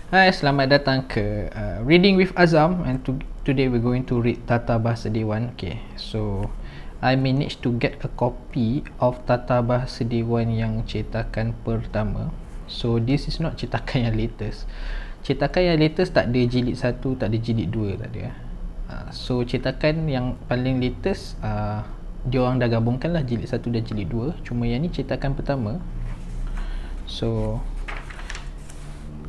Hai, selamat datang ke Reading with Azam, and today we're going to read Tata Bahasa Dewan. Okay, so I managed to get a copy of Tata Bahasa Dewan yang cetakan pertama. So this is not cetakan yang latest. Cetakan yang latest tak ada jilid 1, tak ada jilid 2, tak ada. So cetakan yang paling latest, dia orang dah gabungkan lah jilid 1 dan jilid 2. Cuma yang ni cetakan pertama. So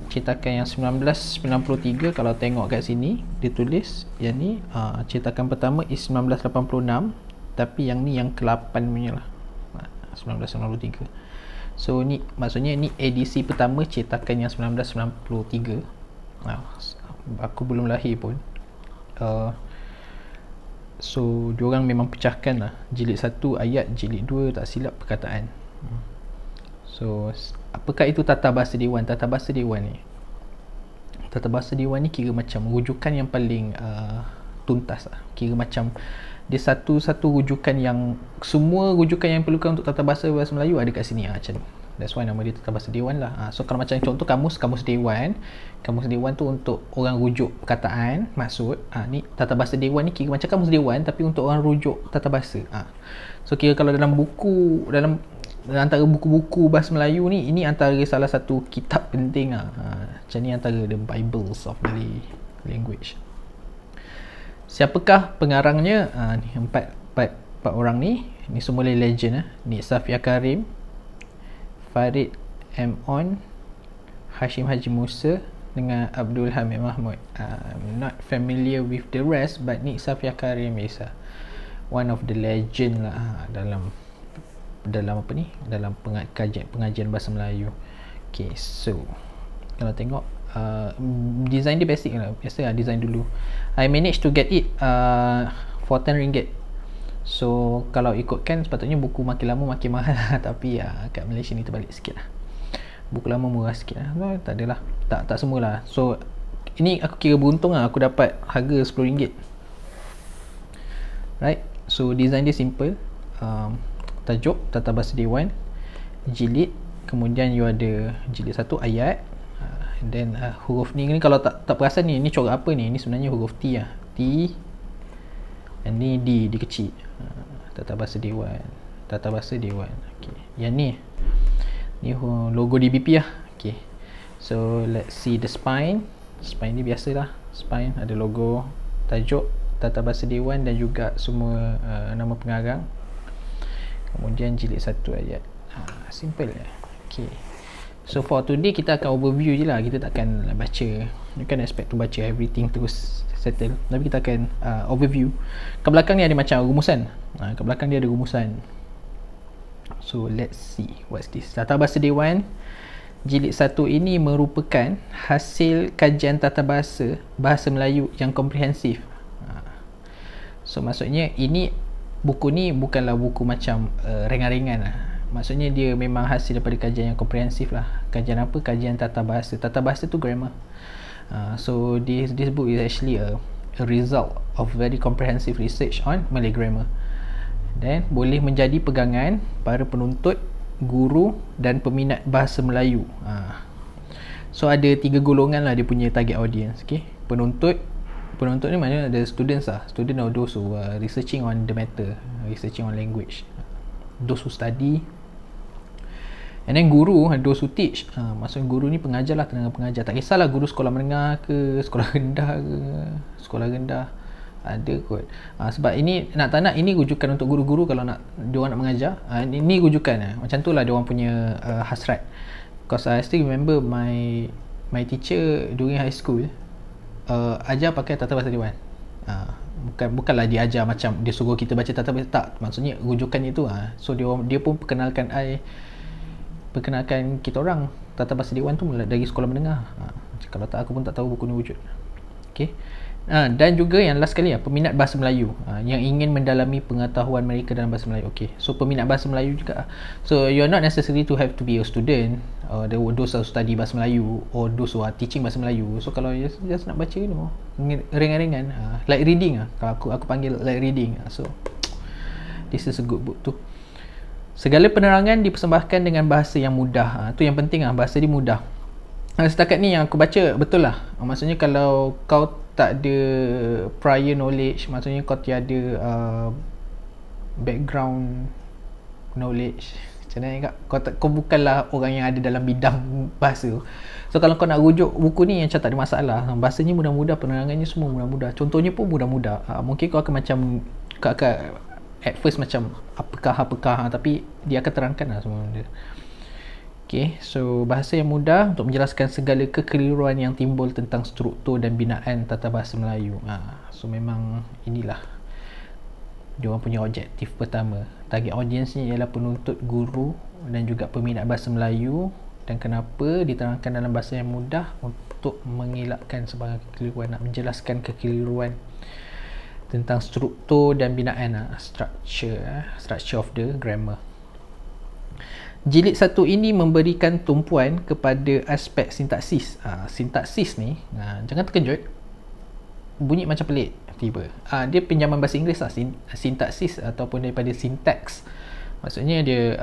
cetakan yang 1993, kalau tengok kat sini dia tulis yang ni cetakan pertama is 1986, tapi yang ni yang ke-8 punya lah, 1993. So ni maksudnya ni edisi pertama cetakan yang 1993. Aku belum lahir pun. So diorang memang pecahkan lah jilid 1 ayat, jilid 2 tak silap perkataan. So apakah itu Tata Bahasa Dewan? Tata Bahasa Dewan ni, Tata Bahasa Dewan ni kira macam rujukan yang paling tuntas lah. Kira macam dia satu-satu rujukan yang, semua rujukan yang perlukan untuk Tata Bahasa Melayu ada kat sini macam ni. That's why nama dia Tata Bahasa Dewan lah. So kalau macam contoh kamus Dewan, kamus Dewan tu untuk orang rujuk perkataan, maksud. Ni Tata Bahasa Dewan ni kira macam kamus Dewan tapi untuk orang rujuk tata bahasa. So kira kalau dalam buku, dalam antara buku-buku bahasa Melayu ni, ini antara salah satu kitab penting lah. Macam ni antara the Bibles of Malay language. Siapakah pengarangnya? Ni empat orang ni semua legend . Ni Safia Karim, Farid M. On, Hashim Haji Musa dengan Abdul Hamid Mahmud. I'm not familiar with the rest, but ni Safia Karim is one of the legend lah dalam apa ni, dalam pengajian bahasa Melayu. Okay, so kalau tengok design dia basic lah, biasa lah design dulu. I managed to get it for RM10. So kalau ikutkan sepatutnya buku makin lama makin mahal tapi kat Malaysia ni terbalik sikit lah, buku lama murah sikit lah. Tak adalah, tak semualah. So ini aku kira beruntung lah, aku dapat harga RM10. Right, so design dia simple. Tajuk Tata Bahasa Dewan, jilid, kemudian you ada jilid 1 ayat, and then huruf ni kalau tak perasan ni corak apa ni, sebenarnya huruf T lah, T, and ni D kecil. Tata Bahasa Dewan, Tata Bahasa Dewan. Okay, yang ni logo DBP lah. Okay, so let's see the spine. Spine ni biasalah, spine ada logo, tajuk Tata Bahasa Dewan dan juga semua nama pengarang. Kemudian jilid 1 ayat. Simple lah. Okay, so for today kita akan overview je lah, kita takkan baca. You can expect to baca everything terus settle, tapi kita akan overview. Kat belakang ni ada macam rumusan. Kat belakang dia ada rumusan. So let's see what's this. Tata Bahasa Dewan jilid 1 ini merupakan hasil kajian tata bahasa Melayu yang komprehensif. So maksudnya buku ni bukanlah buku macam ringan-ringan lah. Maksudnya dia memang hasil daripada kajian yang komprehensif lah. Kajian apa? Kajian tata bahasa. Tata bahasa tu grammar. So this book is actually a result of very comprehensive research on Malay grammar. Dan boleh menjadi pegangan para penuntut, guru dan peminat bahasa Melayu. So ada 3 golongan lah dia punya target audience. Okay, Penuntut ni maknanya ada students lah. Student or those who are researching on the matter, researching on language, those who study. And then guru, those who teach. Maksudnya guru ni pengajar lah, tenaga pengajar. Tak kisahlah guru sekolah menengah ke, sekolah rendah ke, sekolah rendah, ada kot. Sebab ini nak tak nak, ini rujukan untuk guru-guru kalau nak diorang nak mengajar. Ini rujukan macam tu lah diorang punya hasrat. Because I still remember my teacher during high school ajar pakai Tata Bahasa Dewan. Bukanlah dia ajar macam dia suruh kita baca Tata Bahasa, tak, maksudnya rujukannya itu. So dia pun perkenalkan kita orang Tata Bahasa Dewan tu dari sekolah menengah. Kalau tak, aku pun tak tahu buku ni wujud. Okay. Dan juga yang last sekali peminat bahasa Melayu yang ingin mendalami pengetahuan mereka dalam bahasa Melayu. Okay, so peminat bahasa Melayu juga. So you're not necessary to have to be a student, those who study bahasa Melayu or those who are teaching bahasa Melayu. So kalau just nak baca ringan-ringan, like reading kalau aku panggil like reading. So this is a good book too. Segala penerangan dipersembahkan dengan bahasa yang mudah. Itu yang penting bahasa dia mudah. Setakat ni yang aku baca betul lah. Maksudnya kalau kau tak ada prior knowledge, maksudnya kau tiada background knowledge, macam mana kak, kau bukanlah orang yang ada dalam bidang bahasa. So kalau kau nak rujuk buku ni, macam tak ada masalah. Bahasanya mudah-mudah, penerangannya semua mudah-mudah, contohnya pun mudah-mudah. Mungkin kau akan macam, kau akan at first macam apakah, tapi dia akan terangkan lah semua benda. Okay, so bahasa yang mudah untuk menjelaskan segala kekeliruan yang timbul tentang struktur dan binaan tata bahasa Melayu. So memang inilah diorang punya objektif pertama. Target audiensnya ialah penuntut, guru dan juga peminat bahasa Melayu. Dan kenapa diterangkan dalam bahasa yang mudah? Untuk mengelakkan sebarang kekeliruan, nak menjelaskan kekeliruan tentang struktur dan binaan, structure of the grammar. Jilid 1 ini memberikan tumpuan kepada aspek sintaksis. Sintaksis ni, jangan terkejut, bunyi macam pelik tiba. Dia pinjaman bahasa Inggeris lah, sintaksis ataupun daripada syntax. Maksudnya dia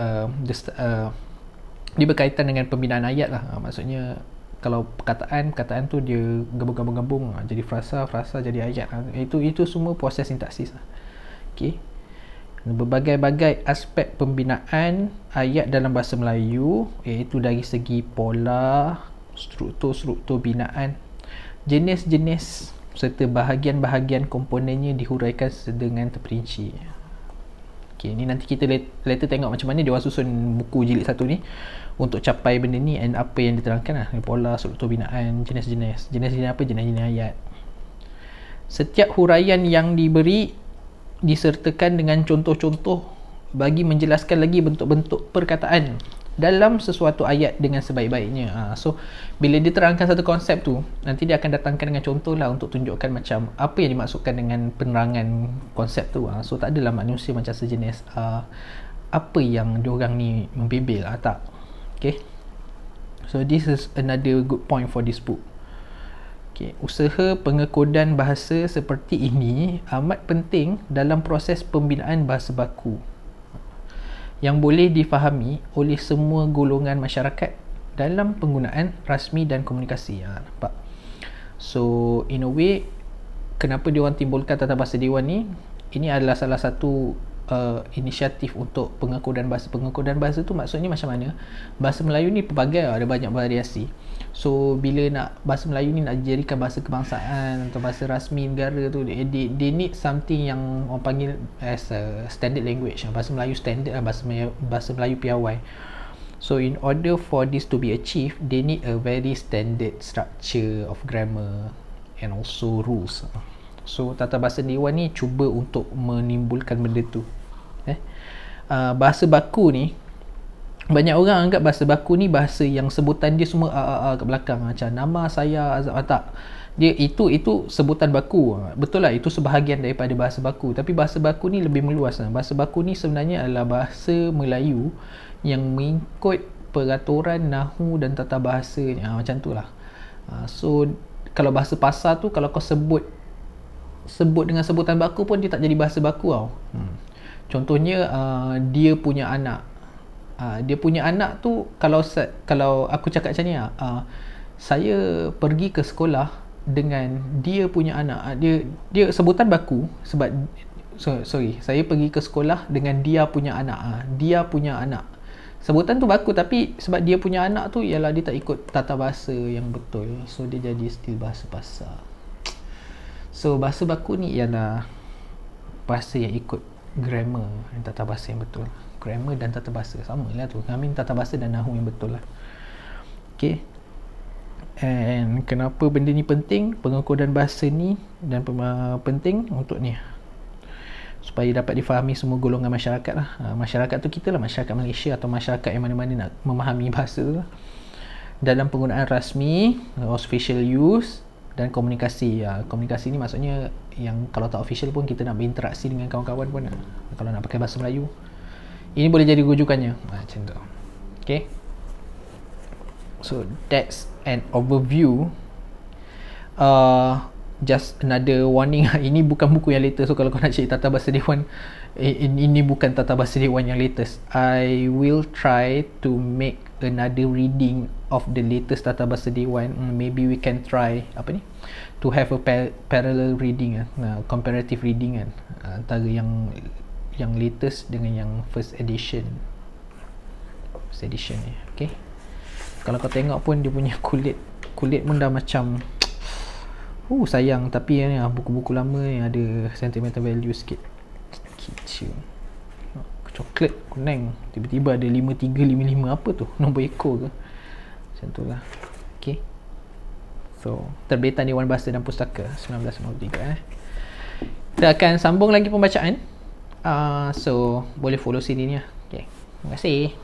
dia berkaitan dengan pembinaan ayat lah. Maksudnya kalau perkataan tu dia gabung-gabung jadi frasa jadi ayat. Itu semua proses sintaksis lah. Okay. Berbagai-bagai aspek pembinaan ayat dalam bahasa Melayu, iaitu dari segi pola, struktur binaan, jenis-jenis serta bahagian-bahagian komponennya dihuraikan dengan terperinci. Okay, ni nanti kita later tengok macam mana dia orang susun buku jilid 1 ni untuk capai benda ni, and apa yang diterangkan lah, pola, struktur binaan, jenis-jenis apa, jenis-jenis ayat. Setiap huraian yang diberi disertakan dengan contoh-contoh bagi menjelaskan lagi bentuk-bentuk perkataan dalam sesuatu ayat dengan sebaik-baiknya. So bila dia terangkan satu konsep tu, nanti dia akan datangkan dengan contoh lah untuk tunjukkan macam apa yang dimaksudkan dengan penerangan konsep tu. So tak adalah manusia macam sejenis apa yang diorang ni membibil tak. Okay, so this is another good point for this book. Okay, usaha pengekodan bahasa seperti ini amat penting dalam proses pembinaan bahasa baku yang boleh difahami oleh semua golongan masyarakat dalam penggunaan rasmi dan komunikasi. Nampak? So in a way, kenapa diorang timbulkan tata bahasa dewan ni? Ini adalah salah satu inisiatif untuk pengekodan bahasa. Pengekodan bahasa tu maksudnya macam mana? Bahasa Melayu ni pelbagai, ada banyak variasi. So bila nak bahasa Melayu ni nak dijadikan bahasa kebangsaan atau bahasa rasmi negara tu, they need something yang orang panggil as a standard language. Bahasa Melayu standard, bahasa Melayu piawai. So in order for this to be achieved, they need a very standard structure of grammar and also rules. So tata bahasa dewan ni cuba untuk menimbulkan benda tu. Bahasa baku ni, banyak orang anggap bahasa baku ni bahasa yang sebutan dia semua kat belakang, macam nama saya Azab. Tak, dia itu sebutan baku. Betul lah, itu sebahagian daripada bahasa baku, tapi bahasa baku ni lebih meluas. Bahasa baku ni sebenarnya adalah bahasa Melayu yang mengikut peraturan nahu dan tata bahasa macam tu lah. So kalau bahasa pasar tu, kalau kau sebut dengan sebutan baku pun dia tak jadi bahasa baku tau. Contohnya dia punya anak. Dia punya anak tu, kalau aku cakap macam ni, saya pergi ke sekolah dengan dia punya anak, dia sebutan baku sebab saya pergi ke sekolah dengan dia punya anak. Dia punya anak, sebutan tu baku, tapi sebab dia punya anak tu, ialah dia tak ikut tata bahasa yang betul, so dia jadi still bahasa pasar. So bahasa baku ni ialah bahasa yang ikut grammar dan tata bahasa yang betul. Grammar dan tata bahasa sama lah tu, tata bahasa dan nahu yang betul lah. Okay, and kenapa benda ni penting, pengekodan bahasa ni, dan penting untuk ni, supaya dapat difahami semua golongan masyarakat lah. Masyarakat tu kita lah, masyarakat Malaysia atau masyarakat yang mana-mana nak memahami bahasa tu lah. Dalam penggunaan rasmi, official use, dan komunikasi. Komunikasi ni maksudnya yang kalau tak official pun kita nak berinteraksi dengan kawan-kawan pun, kalau nak pakai bahasa Melayu, ini boleh jadi rujukannya. Macam tu. Okay, so that's an overview. Just another warning, ini bukan buku yang latest. So kalau kau nak cari tata bahasa dewan, ini bukan tata bahasa dewan yang latest. I will try to make another reading of the latest Tata Bahasa Dewan, maybe we can try apa ni, to have a parallel reading, comparative reading kan, antara yang latest dengan yang first edition ni. Okay, kalau kau tengok pun dia punya kulit pun dah macam sayang, tapi buku-buku lama yang ada sentimental value sikit. Kecil coklat kuning, tiba-tiba ada 5355, apa tu, nombor ekor ke macam tu lah. Okay, so terbitan Dewan Bahasa dan Pustaka 1993. Kita akan sambung lagi pembacaan, so boleh follow sini ni lah. Okay, terima kasih.